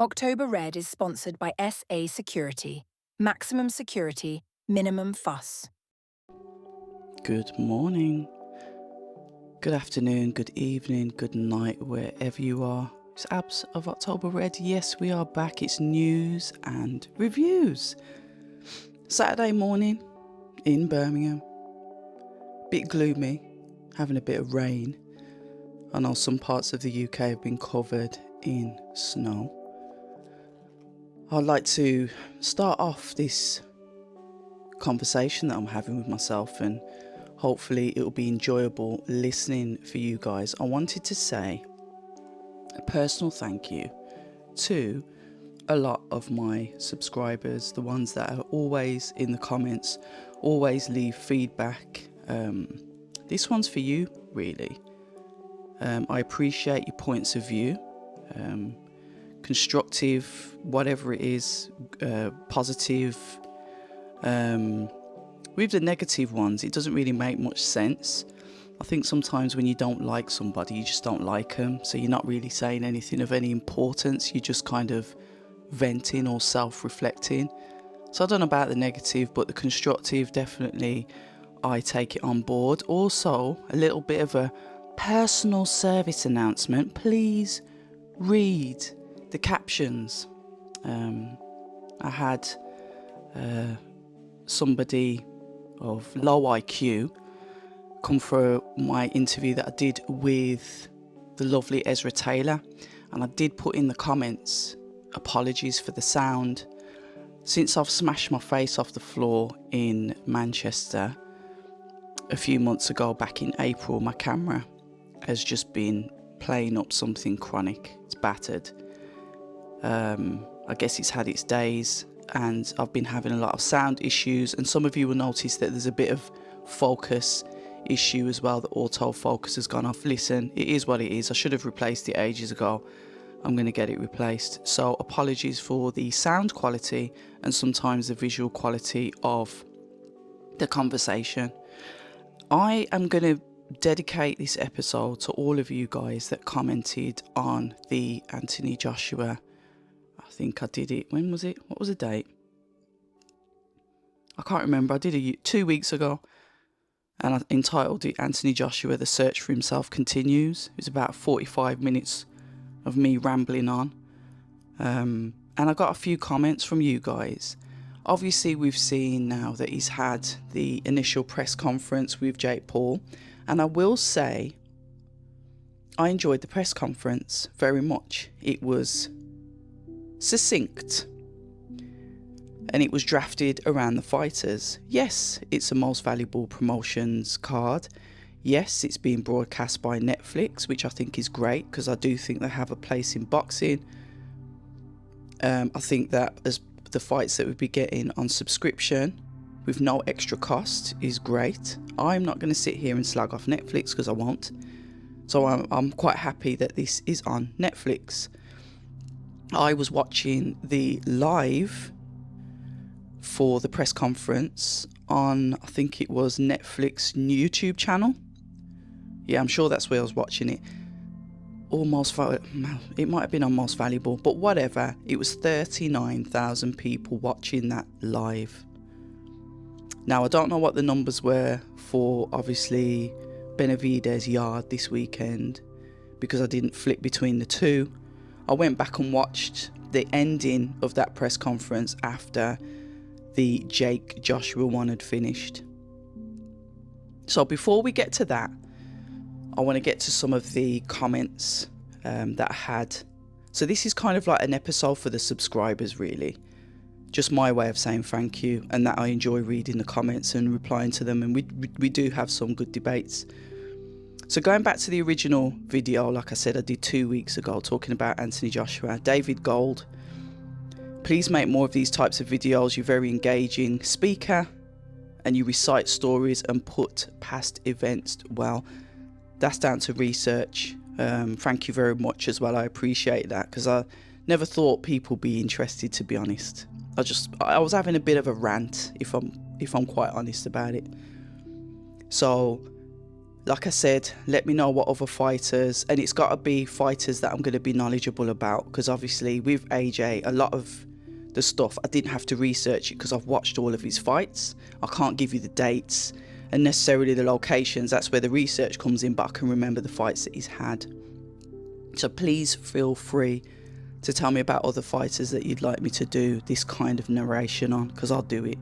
October Red is sponsored by SA Security. Maximum security, minimum fuss. Good morning, good afternoon, good evening, good night, wherever you are. It's Abs of October Red. Yes, we are back. It's news and reviews. Saturday morning in Birmingham. Bit gloomy, having a bit of rain. I know some parts of the UK have been covered in snow. I'd like to start off this conversation that I'm having with myself, and hopefully it'll be enjoyable listening for you guys. I wanted to say a personal thank you to a lot of my subscribers, the ones that are always in the comments, always leave feedback. This one's for you, really. I appreciate your points of view, constructive, whatever it is, positive. With the negative ones, it doesn't really make much sense. I think sometimes when you don't like somebody, you just don't like them, so you're not really saying anything of any importance. You're just kind of venting or self-reflecting. So I don't know about the negative, but the constructive, definitely I take it on board. Also, a little bit of a personal service announcement. Please read the captions. I had somebody of low IQ come for my interview that I did with the lovely Ezra Taylor, and I did put in the comments apologies for the sound. Since I've smashed my face off the floor in Manchester a few months ago, back in April, my camera has just been playing up something chronic. It's battered. I guess it's had its days, and I've been having a lot of sound issues, and some of you will notice that there's a bit of focus issue as well. The autofocus has gone off. Listen, it is what it is. I should have replaced it ages ago. I'm going to get it replaced. So apologies for the sound quality and sometimes the visual quality of the conversation. I am going to dedicate this episode to all of you guys that commented on the Anthony Joshua. I think I did it. When was it? What was the date? I can't remember. I did it 2 weeks ago, and I entitled it Anthony Joshua, The Search for Himself Continues. It was about 45 minutes of me rambling on. And I got a few comments from you guys. Obviously, we've seen now that he's had the initial press conference with Jake Paul, and I will say I enjoyed the press conference very much. It was succinct, and it was drafted around the fighters. Yes, it's a most valuable promotions card. Yes, it's being broadcast by Netflix, which I think is great, because I do think they have a place in boxing. I think that as the fights that we'd be getting on subscription with no extra cost is great. I'm not going to sit here and slag off Netflix, because I won't. So I'm quite happy that this is on Netflix. I was watching the live for the press conference on, I think it was Netflix YouTube channel. Yeah, I'm sure that's where I was watching it. It might have been on Most Valuable, but whatever. It was 39,000 people watching that live. Now, I don't know what the numbers were for, obviously, Benavidez Yard this weekend, because I didn't flip between the two. I went back and watched the ending of that press conference after the Jake Joshua one had finished. So before we get to that, I want to get to some of the comments that I had. So this is kind of like an episode for the subscribers, really. Just my way of saying thank you, and that I enjoy reading the comments and replying to them, and we do have some good debates. So going back to the original video, like I said, I did 2 weeks ago, talking about Anthony Joshua. David Gold: please make more of these types of videos. You're very engaging speaker, and you recite stories and put past events well. That's down to research. Thank you very much as well. I appreciate that, because I never thought people would be interested, to be honest. I was having a bit of a rant, if I'm quite honest about it. So like I said, let me know what other fighters, and it's got to be fighters that I'm going to be knowledgeable about, because obviously with AJ, a lot of the stuff I didn't have to research it because I've watched all of his fights. I can't give you the dates and necessarily the locations. That's where the research comes in, but I can remember the fights that he's had. So please feel free to tell me about other fighters that you'd like me to do this kind of narration on, because I'll do it.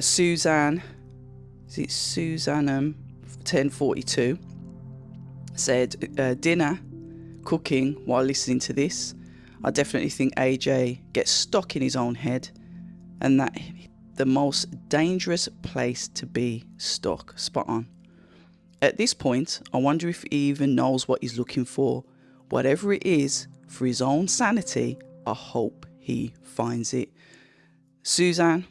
Suzanne, is it Suzanne 1042, said, dinner, cooking while listening to this. I definitely think AJ gets stuck in his own head, and that the most dangerous place to be stuck. Spot on. At this point, I wonder if he even knows what he's looking for. Whatever it is, for his own sanity, I hope he finds it. Suzanne,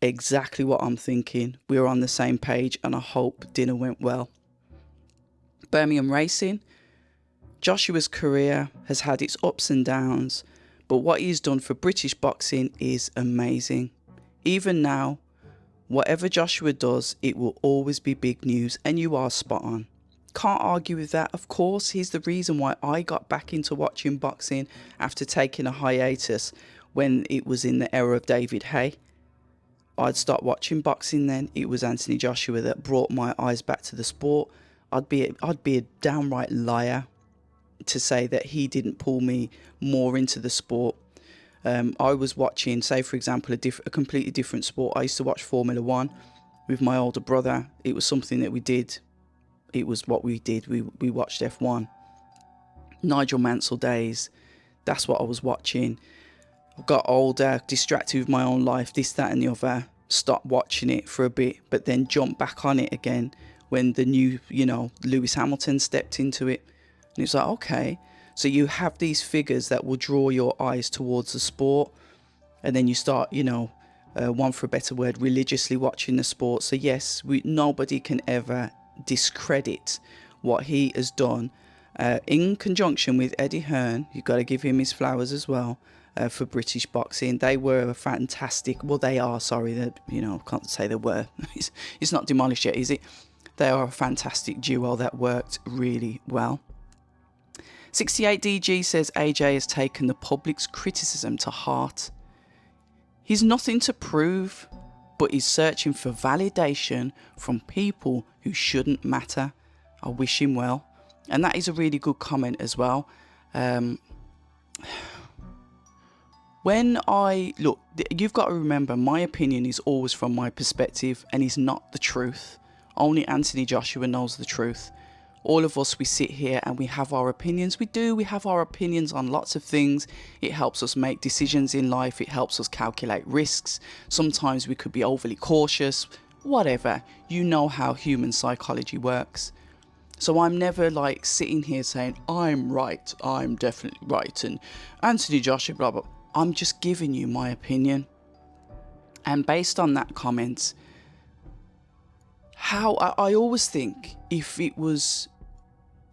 exactly what I'm thinking. We're on the same page, and I hope dinner went well. Birmingham Racing, Joshua's career has had its ups and downs, but what he's done for British boxing is amazing. Even now, whatever Joshua does, it will always be big news, and you are spot on. Can't argue with that. Of course, he's the reason why I got back into watching boxing after taking a hiatus when it was in the era of David Haye. I'd start watching boxing then. It was Anthony Joshua that brought my eyes back to the sport. I'd be a downright liar to say that he didn't pull me more into the sport. I was watching, say for example, a completely different sport. I used to watch Formula 1 with my older brother. It was something that we did. It was what we did. We watched F1. Nigel Mansell days. That's what I was watching. I got older, distracted with my own life, this, that and the other. Stopped watching it for a bit, but then jumped back on it again when the new, Lewis Hamilton stepped into it. And it's like, okay, so you have these figures that will draw your eyes towards the sport, and then you start, one for a better word, religiously watching the sport. So yes, nobody can ever discredit what he has done in conjunction with Eddie Hearn. You've got to give him his flowers as well for British boxing. They were a fantastic, well they are, sorry, that can't say they were. It's not demolished yet, is it? They are a fantastic duo that worked really well. 68DG says AJ has taken the public's criticism to heart. He's nothing to prove, but he's searching for validation from people who shouldn't matter. I wish him well. And that is a really good comment as well. When look, you've got to remember, my opinion is always from my perspective and is not the truth. Only Anthony Joshua knows the truth. All of us, we sit here and we have our opinions. We have our opinions on lots of things. It helps us make decisions in life. It helps us calculate risks. Sometimes we could be overly cautious, whatever. You know how human psychology works. So I'm never like sitting here saying, I'm right, I'm definitely right, and Anthony Joshua, blah, blah. I'm just giving you my opinion. And based on that comment, I always think if it was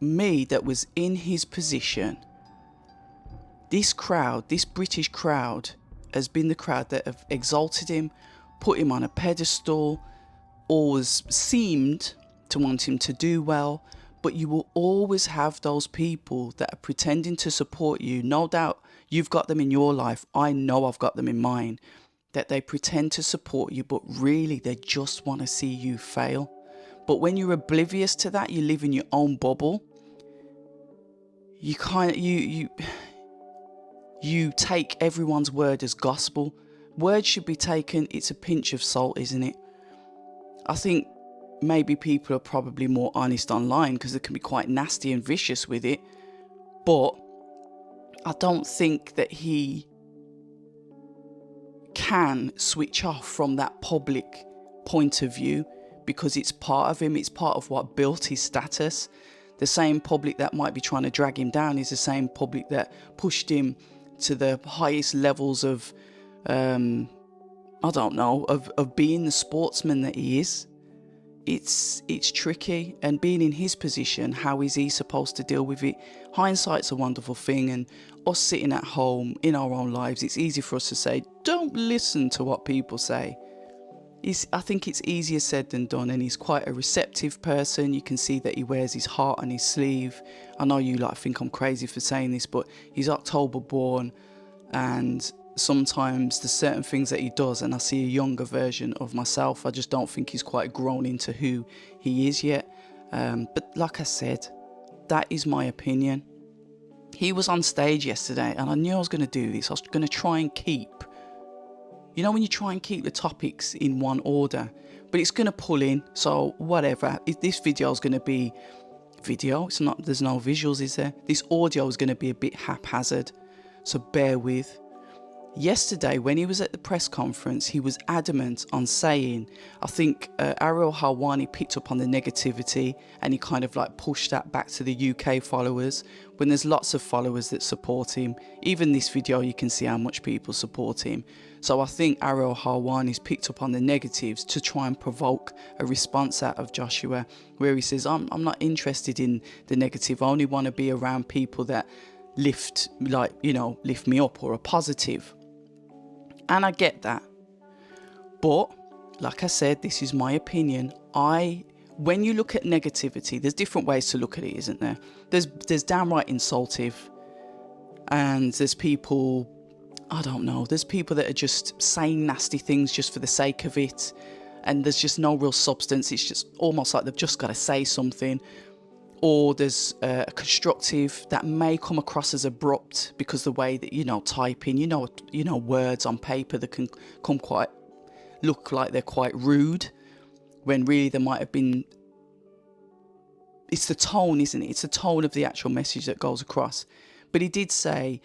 me that was in his position, this crowd, this British crowd, has been the crowd that have exalted him, put him on a pedestal, always seemed to want him to do well. But you will always have those people that are pretending to support you. No doubt you've got them in your life. I know I've got them in mine. That they pretend to support you, but really they just want to see you fail. But when you're oblivious to that, you live in your own bubble. You you take everyone's word as gospel. Words should be taken, it's a pinch of salt, isn't it? I think maybe people are probably more honest online because they can be quite nasty and vicious with it. But I don't think that he can switch off from that public point of view, because it's part of him. It's part of what built his status. The same public that might be trying to drag him down is the same public that pushed him to the highest levels of, of being the sportsman that he is. It's tricky, and being in his position, how is he supposed to deal with it? Hindsight's a wonderful thing, and us sitting at home in our own lives, it's easy for us to say, don't listen to what people say. I think it's easier said than done, and he's quite a receptive person. You can see that he wears his heart on his sleeve. I know you like think I'm crazy for saying this, but he's October born, and sometimes there's certain things that he does and I see a younger version of myself. I just don't think he's quite grown into who he is yet. But like I said, that is my opinion. He was on stage yesterday and I knew I was going to do this. I was going to try and keep, you know when you try and keep the topics in one order, but it's going to pull in, so whatever. This video is going to be video, it's not, there's no visuals, is there? This audio is going to be a bit haphazard, so bear with. Yesterday, when he was at the press conference, he was adamant on saying, I think Ariel Helwani picked up on the negativity and he kind of like pushed that back to the UK followers, when there's lots of followers that support him. Even this video, you can see how much people support him. So I think Ariel Helwani's picked up on the negatives to try and provoke a response out of Joshua, where he says, I'm not interested in the negative. I only want to be around people that lift me up or are positive. And I get that. But like I said, this is my opinion. When you look at negativity, there's different ways to look at it, isn't there? There's downright insultive, and there's people, I don't know, there's people that are just saying nasty things just for the sake of it, and there's just no real substance. It's just almost like they've just got to say something. Or there's a constructive that may come across as abrupt because the way that, typing, words on paper that can look like they're quite rude, when really there might have been, it's the tone, isn't it? It's the tone of the actual message that goes across. But he did say,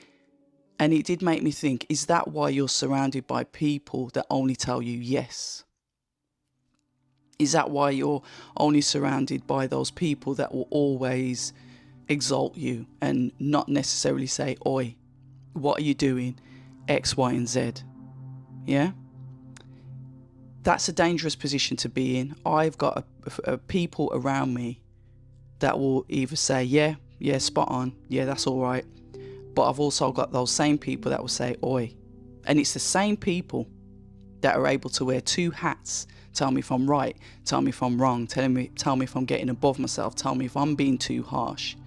and it did make me think, is that why you're surrounded by people that only tell you yes? Is that why you're only surrounded by those people that will always exalt you and not necessarily say, oi, what are you doing? X, Y, and Z. Yeah? That's a dangerous position to be in. I've got a people around me that will either say, yeah, spot on. Yeah, that's all right. But I've also got those same people that will say, oi. And it's the same people that are able to wear two hats. Tell me if I'm right, tell me if I'm wrong, tell me if I'm getting above myself, tell me if I'm being too harsh.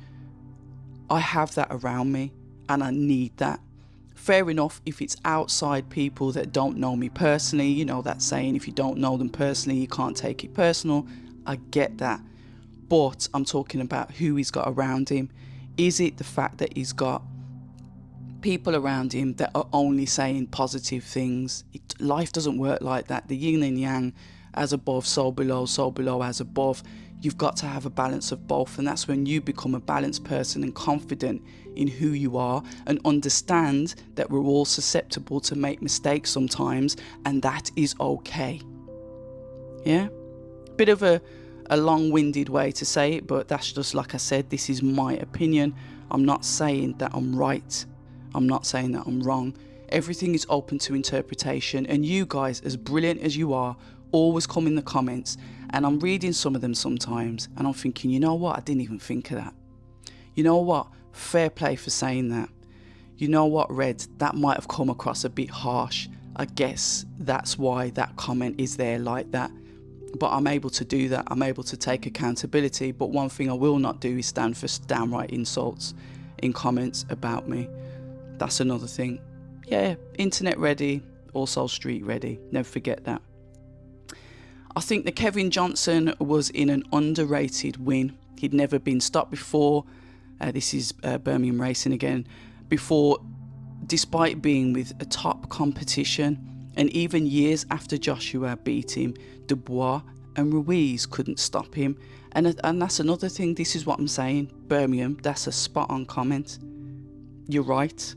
I have that around me and I need that. Fair enough if it's outside people that don't know me personally, that saying, if you don't know them personally, you can't take it personal. I get that. But I'm talking about who he's got around him. Is it the fact that he's got people around him that are only saying positive things? Life doesn't work like that. The yin and yang, as above, so below, as above. You've got to have a balance of both, and that's when you become a balanced person and confident in who you are, and understand that we're all susceptible to make mistakes sometimes, and that is okay. Yeah? Bit of a long-winded way to say it, but that's just, like I said, this is my opinion. I'm not saying that I'm right. I'm not saying that I'm wrong. Everything is open to interpretation, and you guys, as brilliant as you are, always come in the comments, and I'm reading some of them sometimes and I'm thinking, you know what, I didn't even think of that. You know what, fair play for saying that. You know what, Red, that might have come across a bit harsh. I guess that's why that comment is there like that. But I'm able to do that. I'm able to take accountability. But one thing I will not do is stand for downright insults in comments about me. That's another thing. Yeah, internet ready, also street ready. Never forget that. I think that Kevin Johnson was in an underrated win. He'd never been stopped before. This is Birmingham Racing again. Before, despite being with a top competition, and even years after Joshua beat him, Dubois and Ruiz couldn't stop him. And that's another thing. This is what I'm saying. Birmingham, that's a spot on comment. You're right.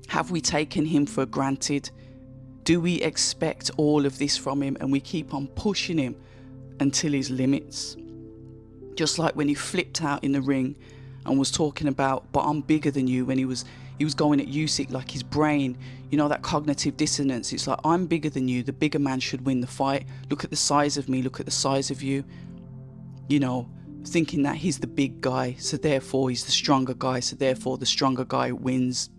Have we taken him for granted? Do we expect all of this from him and we keep on pushing him until his limits? Just like when he flipped out in the ring and was talking about, but I'm bigger than you, when he was going at Usyk, like his brain, that cognitive dissonance. It's like, I'm bigger than you, the bigger man should win the fight. Look at the size of me, look at the size of you. Thinking that he's the big guy, so therefore he's the stronger guy, so therefore the stronger guy wins,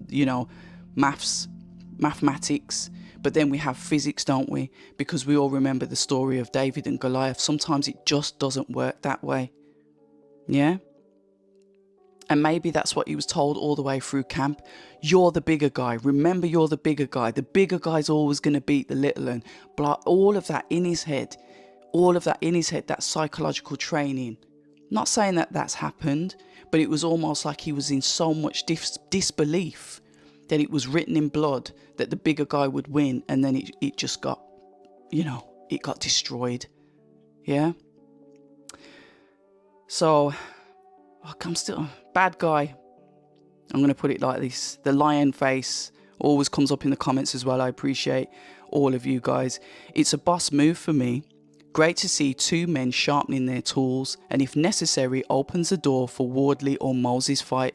mathematics. But then we have physics, don't we? Because we all remember the story of David and Goliath. Sometimes it just doesn't work that way. Yeah? And maybe that's what he was told all the way through camp. You're the bigger guy. Remember, you're the bigger guy. The bigger guy's always going to beat the little one. Blah, all of that in his head. All of that in his head, that psychological training. Not saying that that's happened, but it was almost like he was in so much disbelief that it was written in blood that the bigger guy would win, and then it just got, it got destroyed. Yeah? So, I'm still bad guy. I'm going to put it like this. The lion face always comes up in the comments as well. I appreciate all of you guys. It's a boss move for me. Great to see two men sharpening their tools, and if necessary, opens the door for Wardley or Moses fight.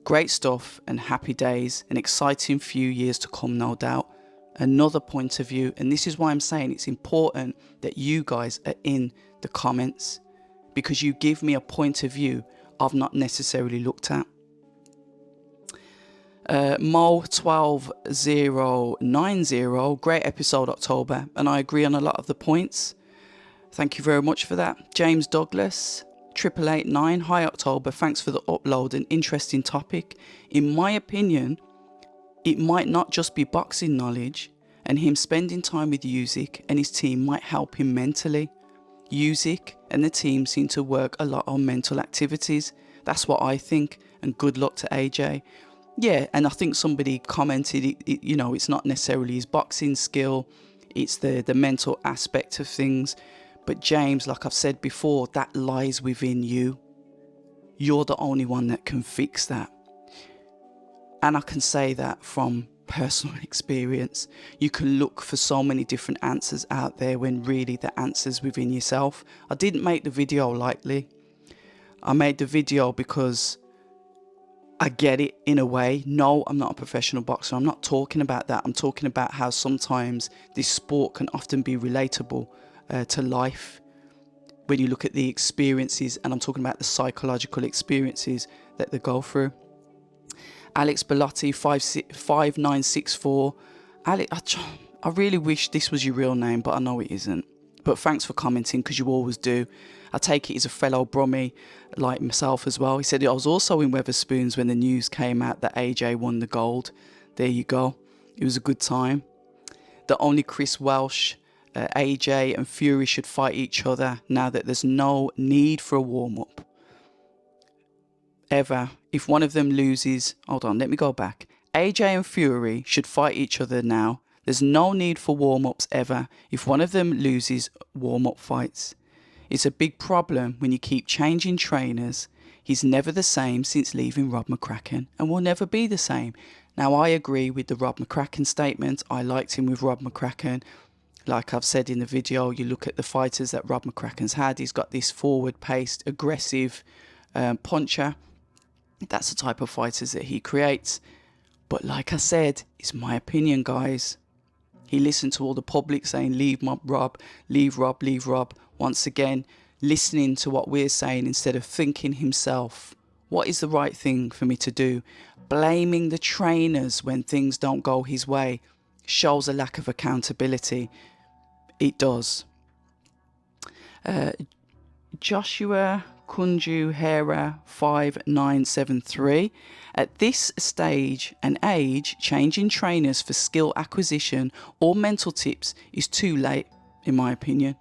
Great stuff and happy days, an exciting few years to come, no doubt. Another point of view, and this is why I'm saying it's important that you guys are in the comments, because you give me a point of view I've not necessarily looked at. Mo12090, great episode, October, and I agree on a lot of the points. Thank you very much for that. James Douglas, 8889, hi October, thanks for the upload, an interesting topic. In my opinion, it might not just be boxing knowledge, and him spending time with Usyk and his team might help him mentally. Usyk and the team seem to work a lot on mental activities. That's what I think, and good luck to AJ. Yeah, and I think somebody commented, it's not necessarily his boxing skill, it's the mental aspect of things. But James, like I've said before, that lies within you. You're the only one that can fix that. And I can say that from personal experience. You can look for so many different answers out there when really the answer's within yourself. I didn't make the video lightly. I made the video because I get it in a way. No, I'm not a professional boxer. I'm not talking about that. I'm talking about how sometimes this sport can often be relatable to life when you look at the experiences, and I'm talking about the psychological experiences that they go through. Alex Bellotti 5964. Alex, I really wish this was your real name, but I know it isn't. But thanks for commenting, because you always do. I take it he's a fellow Brummie like myself as well. He said, I was also in Weatherspoons when the news came out that AJ won the gold. There you go. It was a good time. The only Chris Welsh, AJ and Fury should fight each other now that there's no need for a warm-up. Ever. If one of them loses... Hold on, let me go back. AJ and Fury should fight each other now. There's no need for warm-ups ever if one of them loses warm-up fights. It's a big problem when you keep changing trainers. He's never the same since leaving Rob McCracken and will never be the same. Now, I agree with the Rob McCracken statement. I liked him with Rob McCracken. Like I've said in the video, you look at the fighters that Rob McCracken's had. He's got this forward-paced, aggressive puncher. That's the type of fighters that he creates. But like I said, it's my opinion, guys. He listened to all the public saying, leave Rob, leave Rob, leave Rob. Once again, listening to what we're saying instead of thinking himself, what is the right thing for me to do? Blaming the trainers when things don't go his way shows a lack of accountability. It does. Joshua Kunju Hera 5973. At this stage and age, changing trainers for skill acquisition or mental tips is too late, in my opinion.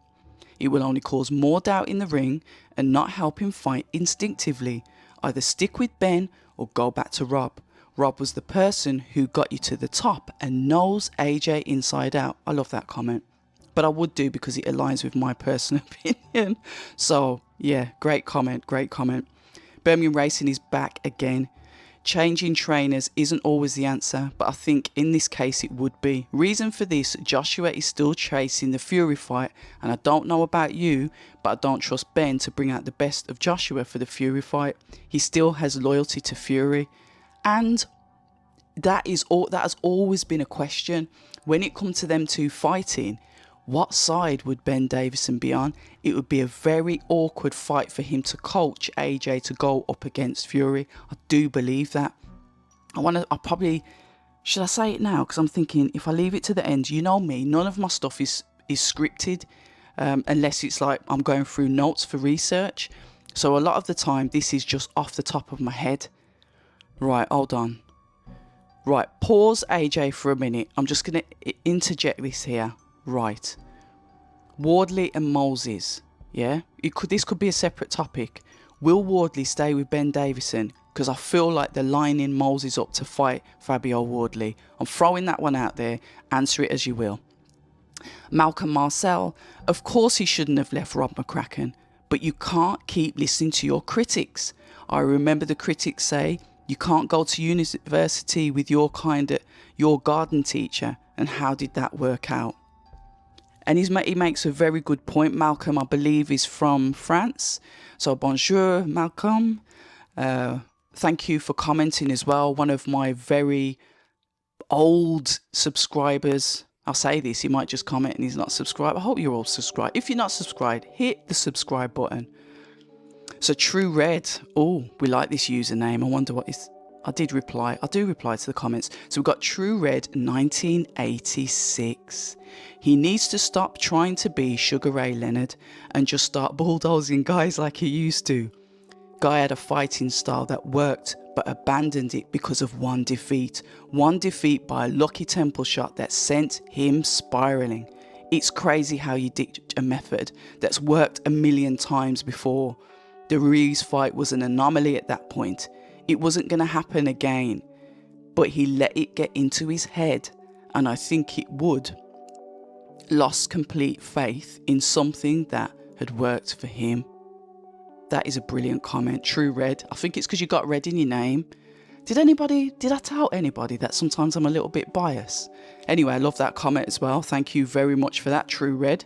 It will only cause more doubt in the ring and not help him fight instinctively. Either stick with Ben or go back to Rob. Rob was the person who got you to the top and knows AJ inside out. I love that comment. But I would do because it aligns with my personal opinion. So, yeah, great comment, great comment. Birmingham Racing is back again. Changing trainers isn't always the answer, but I think in this case it would be. Reason for this, Joshua is still chasing the Fury fight, and I don't know about you, but I don't trust Ben to bring out the best of Joshua for the Fury fight. He still has loyalty to Fury, and that has always been a question. When it comes to them two fighting, what side would Ben Davison be on? It would be a very awkward fight for him to coach AJ to go up against Fury. I do believe that. I probably Should I say it now? Because I'm thinking if I leave it to the end, you know me, none of my stuff is scripted, unless it's like I'm going through notes for research. So a lot of the time, this is just off the top of my head. Right, hold on. Right, pause AJ for a minute. I'm just going to interject this here. Right. Wardley and Moses. Yeah? This could be a separate topic. Will Wardley stay with Ben Davison? Because I feel like they're lining Moses up to fight Fabio Wardley. I'm throwing that one out there. Answer it as you will. Malcolm Marcel. Of course he shouldn't have left Rob McCracken. But you can't keep listening to your critics. I remember the critics say, you can't go to university with your garden teacher. And how did that work out? And he makes a very good point. Malcolm, I believe, is from France. So bonjour, Malcolm. Thank you for commenting as well. One of my very old subscribers. I'll say this, he might just comment and he's not subscribed. I hope you're all subscribed. If you're not subscribed, hit the subscribe button. So True Red. Oh, we like this username. I wonder what is... I do reply to the comments. So we've got True Red 1986. He needs to stop trying to be Sugar Ray Leonard and just start bulldozing guys like he used to. Guy had a fighting style that worked but abandoned it because of one defeat. One defeat by a lucky temple shot that sent him spiraling. It's crazy how you ditch a method that's worked a million times before. The Ruiz fight was an anomaly at that point. It wasn't going to happen again, but he let it get into his head, and I think it would. Lost complete faith in something that had worked for him. That is a brilliant comment. True Red. I think it's because you got red in your name. Did I tell anybody that sometimes I'm a little bit biased? Anyway, I love that comment as well. Thank you very much for that, True Red.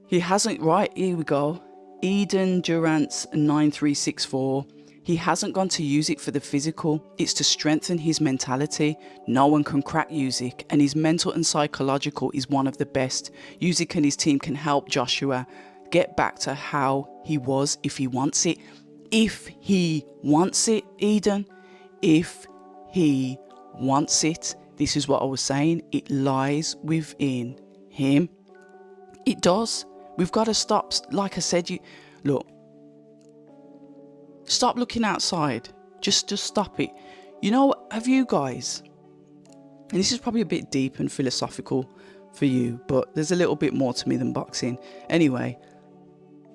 He hasn't, right, here we go. Eden Durant's 9364. He hasn't gone to use it for the physical. It's to strengthen his mentality. No one can crack Usyk, and his mental and psychological is one of the best. Usyk and his team can help Joshua get back to how he was if he wants it. If he wants it, Eden. If he wants it. This is what I was saying. It lies within him. It does. We've got to stop. Like I said, look. Stop looking outside. Just stop it. You know, have you guys, and this is probably a bit deep and philosophical for you, but there's a little bit more to me than boxing. Anyway,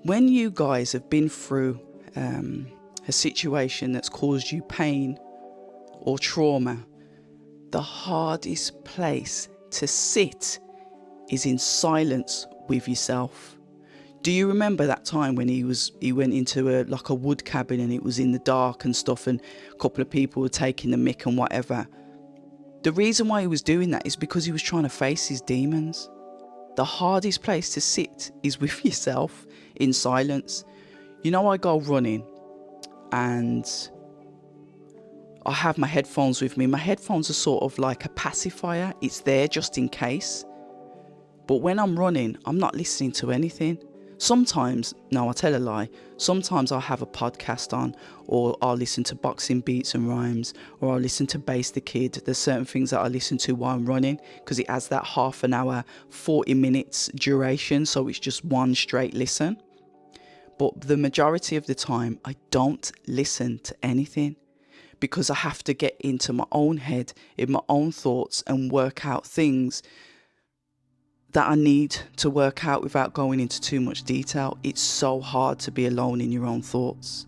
when you guys have been through a situation that's caused you pain or trauma, the hardest place to sit is in silence with yourself. Do you remember that time when he went into a wood cabin and it was in the dark and stuff, and a couple of people were taking the mick and whatever? The reason why he was doing that is because he was trying to face his demons. The hardest place to sit is with yourself in silence. You know, I go running and I have my headphones with me. My headphones are sort of like a pacifier. It's there just in case. But when I'm running, I'm not listening to anything. Sometimes, no, I tell a lie. Sometimes I'll have a podcast on, or I'll listen to boxing beats and rhymes, or I'll listen to Bass the Kid. There's certain things that I listen to while I'm running because it has that half an hour, 40 minutes duration. So it's just one straight listen. But the majority of the time, I don't listen to anything because I have to get into my own head, in my own thoughts, and work out things that I need to work out without going into too much detail. It's so hard to be alone in your own thoughts.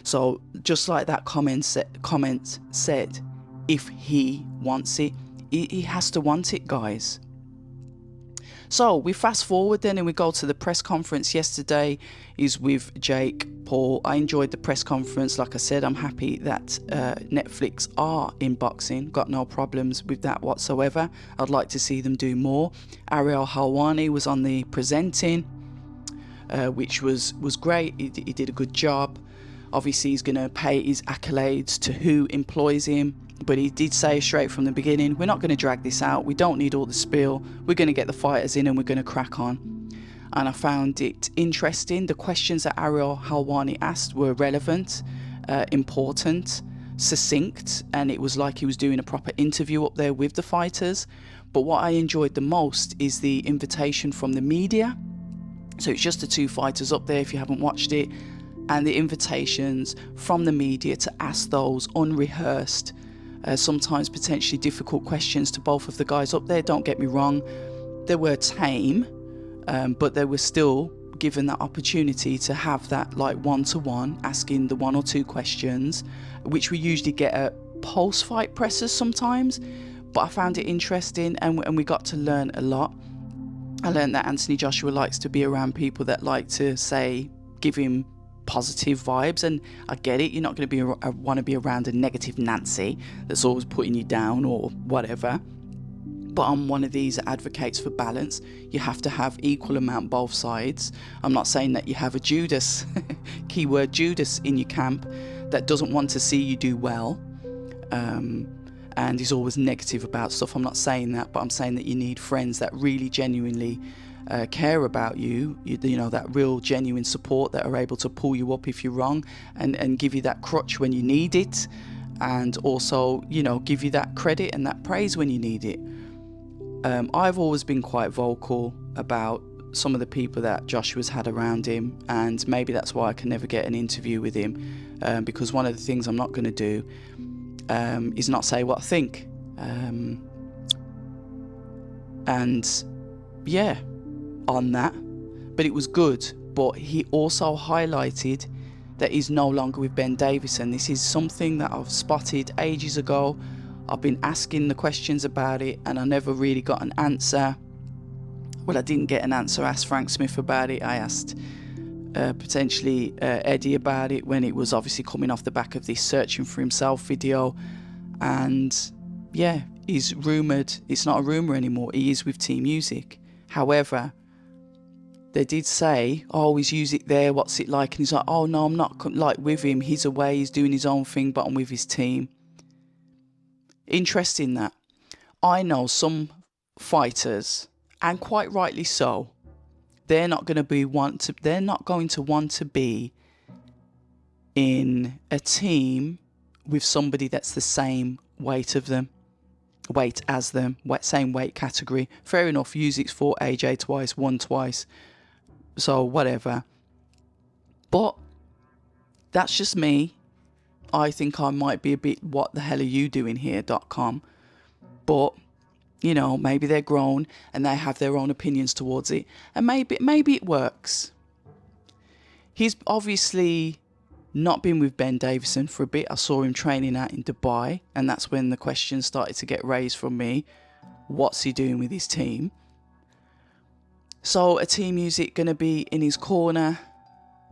So just like that comment said, if he wants it, he has to want it, guys. So we fast forward then and we go to the press conference yesterday is with Jake Paul. I enjoyed the press conference. Like I said, I'm happy that Netflix are in boxing. Got no problems with that whatsoever. I'd like to see them do more. Ariel Helwani was on the presenting, which was great. He did a good job. Obviously, he's going to pay his accolades to who employs him. But he did say straight from the beginning, we're not going to drag this out. We don't need all the spiel. We're going to get the fighters in and we're going to crack on. And I found it interesting. The questions that Ariel Helwani asked were relevant, important. succinct, and it was like he was doing a proper interview up there with the fighters. But what I enjoyed the most is the invitation from the media. So it's just the two fighters up there if you haven't watched it, and the invitations from the media to ask those unrehearsed, sometimes potentially difficult questions to both of the guys up there. Don't get me wrong, they were tame, but they were still given that opportunity to have that like one-to-one, asking the one or two questions, which we usually get at post-fight pressers sometimes. But I found it interesting, and we got to learn a lot. I learned that Anthony Joshua likes to be around people that like to give him positive vibes, and I get it. You're not going to want to be around a negative Nancy that's always putting you down or whatever. But I'm one of these that advocates for balance. You have to have equal amount both sides. I'm not saying that you have a Judas, keyword Judas, in your camp that doesn't want to see you do well, and is always negative about stuff. I'm not saying that, but I'm saying that you need friends that really genuinely care about you, you know, that real genuine support, that are able to pull you up if you're wrong, and give you that crutch when you need it, and also, you know, give you that credit and that praise when you need it. I've always been quite vocal about some of the people that Joshua's had around him, and maybe that's why I can never get an interview with him, because one of the things I'm not going to do is not say what I think. And yeah, on that. But it was good. But he also highlighted that he's no longer with Ben Davison. This is something that I've spotted ages ago. I've been asking the questions about it, and I never really got an answer. Well, I didn't get an answer. I asked Frank Smith about it. I asked potentially Eddie about it when it was obviously coming off the back of this Searching for Himself video. And yeah, he's rumoured. It's not a rumour anymore. He is with Team Music. However, they did say, oh, he's Music there, what's it like? And he's like, oh no, I'm not like with him. He's away, he's doing his own thing, but I'm with his team. Interesting that. I know some fighters, and quite rightly so, they're not going to want to be in a team with somebody that's the same weight as them, same weight category. Fair enough, Music's fought AJ twice, won twice, so whatever. But that's just me. I think I might be a bit what the hell are you doing here.com. But, you know, maybe they're grown and they have their own opinions towards it. And maybe it works. He's obviously not been with Ben Davison for a bit. I saw him training out in Dubai, and that's when the questions started to get raised from me. What's he doing with his team? So a Team Music going to be in his corner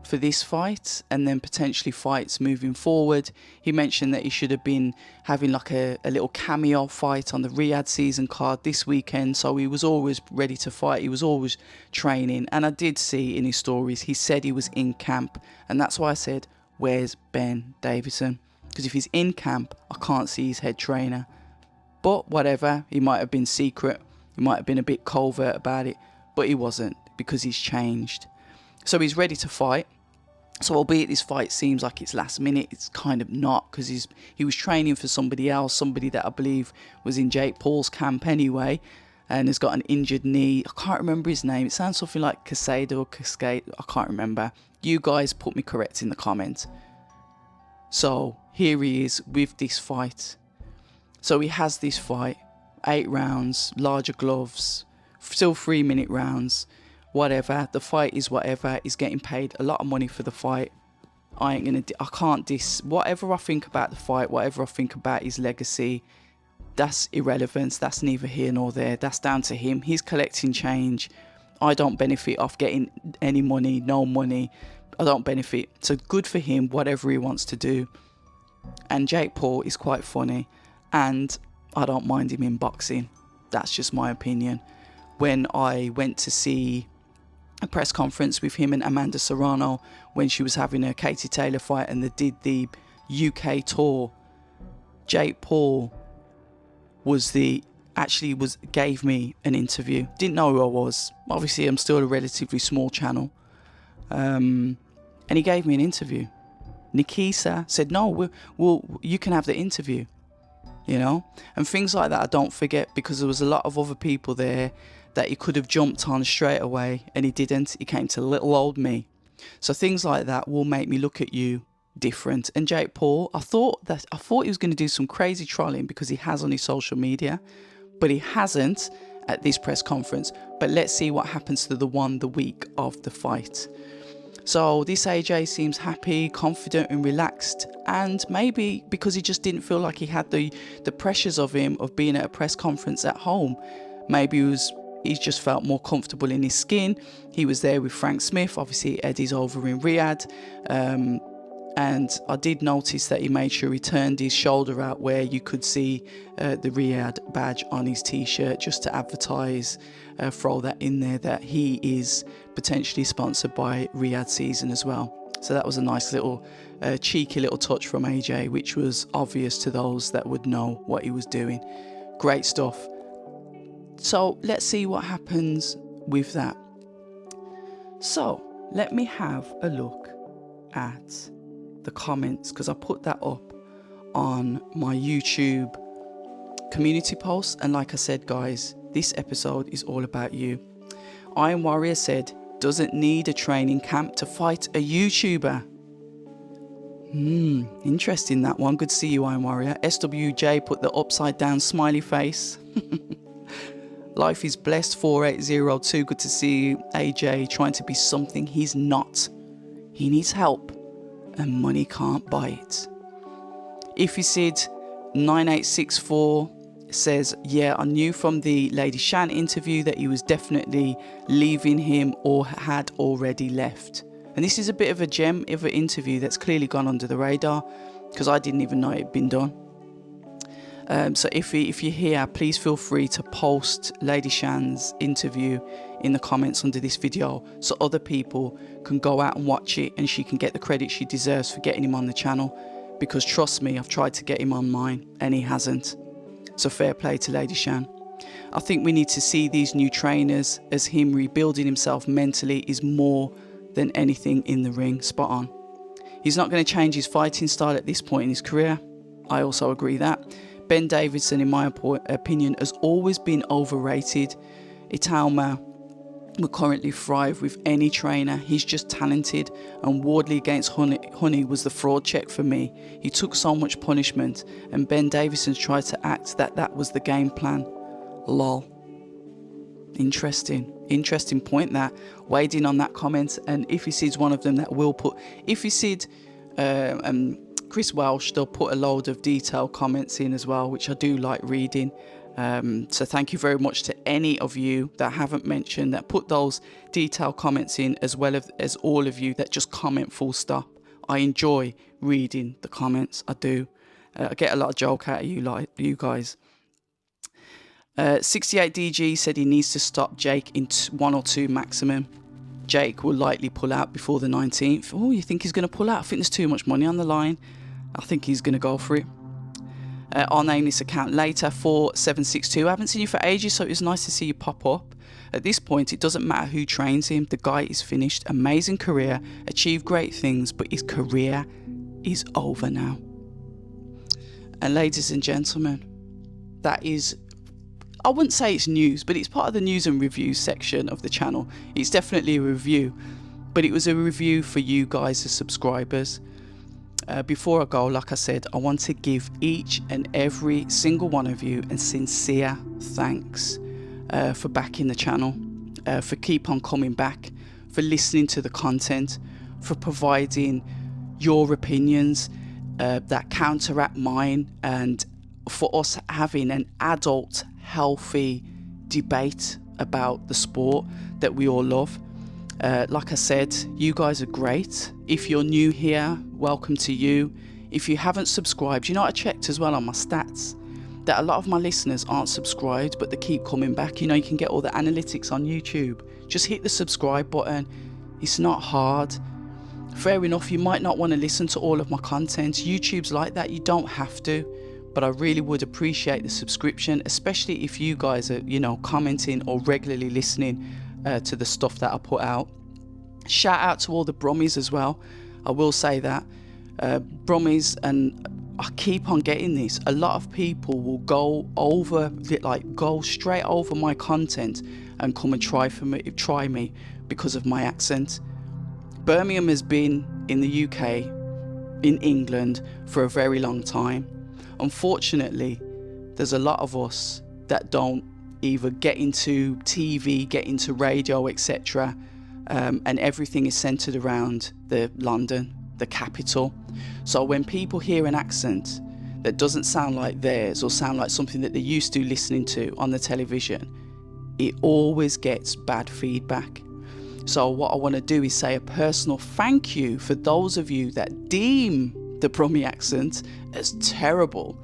for this fight, and then potentially fights moving forward. He mentioned that he should have been having like a little cameo fight on the Riyadh season card this weekend, so he was always ready to fight. He was always training, and I did see in his stories he said he was in camp, and that's why I said, where's Ben Davison? Because if he's in camp, I can't see his head trainer. But whatever, he might have been secret, he might have been a bit covert about it, but he wasn't, because he's changed. So he's ready to fight. So albeit this fight seems like it's last minute, it's kind of not, because he was training for somebody else, somebody that I believe was in Jake Paul's camp anyway, and has got an injured knee. I can't remember his name. It sounds something like Casado or Cascade. I can't remember. You guys put me correct in the comments. So here he is with this fight. So he has this fight, 8 rounds, larger gloves, still 3-minute rounds. Whatever, the fight is whatever. He's getting paid a lot of money for the fight. I can't diss whatever I think about the fight, whatever I think about his legacy. That's irrelevant. That's neither here nor there. That's down to him. He's collecting change. I don't benefit off getting any money, no money. I don't benefit. So good for him, whatever he wants to do. And Jake Paul is quite funny, and I don't mind him in boxing. That's just my opinion. When I went to see a press conference with him and Amanda Serrano when she was having a Katie Taylor fight, and they did the UK tour, Jake Paul gave me an interview. Didn't know who I was. Obviously, I'm still a relatively small channel. And he gave me an interview. Nikisa said, no, you can have the interview, you know, and things like that I don't forget, because there was a lot of other people there that he could have jumped on straight away, and he didn't. He came to little old me. So things like that will make me look at you different. And Jake Paul, I thought he was going to do some crazy trolling, because he has on his social media, but he hasn't at this press conference. But let's see what happens to the week of the fight. So this AJ seems happy, confident and relaxed, and maybe because he just didn't feel like he had the pressures of being at a press conference at home. Maybe he just felt more comfortable in his skin. He was there with Frank Smith. Obviously Eddie's over in Riyadh, and I did notice that he made sure he turned his shoulder out where you could see the Riyadh badge on his t-shirt, just to advertise, throw that in there, that he is potentially sponsored by Riyadh Season as well. So that was a nice little cheeky little touch from AJ, which was obvious to those that would know what he was doing. Great stuff. So let's see what happens with that. So let me have a look at the comments, because I put that up on my YouTube community post. And like I said, guys, this episode is all about you. Iron Warrior said, doesn't need a training camp to fight a YouTuber. Interesting, that one. Good to see you, Iron Warrior. SWJ put the upside down smiley face. Life is blessed 4802. Good to see you. AJ trying to be something he's not. He needs help, and money can't buy it. If you said 9864 says, yeah, I knew from the Lady Shan interview that he was definitely leaving him or had already left. And this is a bit of a gem of an interview that's clearly gone under the radar, because I didn't even know it had been done. So if you're here, please feel free to post Lady Shan's interview in the comments under this video, so other people can go out and watch it, and she can get the credit she deserves for getting him on the channel. Because trust me, I've tried to get him on mine and he hasn't. So fair play to Lady Shan. I think we need to see these new trainers, as him rebuilding himself mentally is more than anything in the ring. Spot on. He's not going to change his fighting style at this point in his career. I also agree that. Ben Davison, in my opinion, has always been overrated. Italma will currently thrive with any trainer. He's just talented. And Wardley against Honey was the fraud check for me. He took so much punishment, and Ben Davison's tried to act that was the game plan. Lol. Interesting point that. Weighed in on that comment. And if he sees one of them that will put, if he sees Chris Welsh, they'll put a load of detailed comments in as well, which I do like reading. So thank you very much to any of you that I haven't mentioned that put those detailed comments in, as well as all of you that just comment full stop. I enjoy reading the comments. I do. I get a lot of joke out of you guys. 68DG said he needs to stop Jake in 1 or 2 maximum. Jake will likely pull out before the 19th. Oh, you think he's going to pull out? I think there's too much money on the line. I think he's going to go for it. I'll name this account later. 4762. I haven't seen you for ages, so it was nice to see you pop up. At this point, it doesn't matter who trains him. The guy is finished. Amazing career. Achieved great things, but his career is over now. And ladies and gentlemen, that is, I wouldn't say it's news, but it's part of the news and reviews section of the channel. It's definitely a review, but it was a review for you guys as subscribers. Before I go, like I said, I want to give each and every single one of you a sincere thanks for backing the channel, for keep on coming back, for listening to the content, for providing your opinions that counteract mine, and for us having an adult, healthy debate about the sport that we all love. Like I said, you guys are great. If you're new here, welcome to you. If you haven't subscribed, you know, I checked as well on my stats that a lot of my listeners aren't subscribed, but they keep coming back. You know, you can get all the analytics on YouTube. Just hit the subscribe button. It's not hard. Fair enough, you might not want to listen to all of my content. YouTube's like that. You don't have to, but I really would appreciate the subscription, especially if you guys are, you know, commenting or regularly listening to the stuff that I put out. Shout out to all the Brummies as well. I will say that Brummies, and I keep on getting this. A lot of people will go straight over my content and come and try me because of my accent. Birmingham has been in the UK, in England, for a very long time. Unfortunately, there's a lot of us that don't either get into TV, get into radio, etc. And everything is centered around London, the capital. So when people hear an accent that doesn't sound like theirs or sound like something that they're used to listening to on the television, it always gets bad feedback. So what I want to do is say a personal thank you for those of you that deem the Brummie accent as terrible,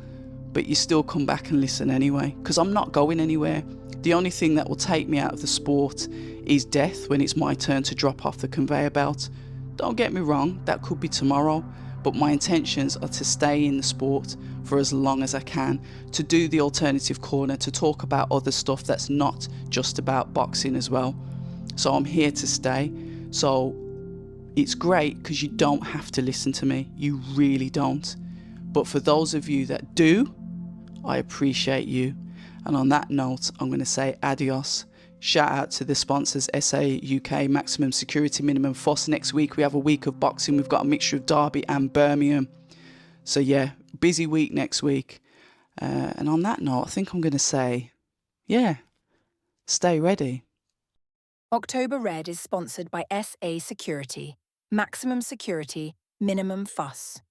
but you still come back and listen anyway, because I'm not going anywhere. The only thing that will take me out of the sport is death when it's my turn to drop off the conveyor belt. Don't get me wrong, that could be tomorrow, but my intentions are to stay in the sport for as long as I can, to do the alternative corner, to talk about other stuff that's not just about boxing as well. So I'm here to stay. So it's great because you don't have to listen to me. You really don't. But for those of you that do, I appreciate you. And on that note, I'm going to say adios. Shout out to the sponsors, SA UK, Maximum Security, Minimum Fuss. Next week we have a week of boxing. We've got a mixture of Derby and Birmingham. So yeah, busy week next week. And on that note, I think I'm going to say, yeah, stay ready. October Red is sponsored by SA Security. Maximum security, minimum fuss.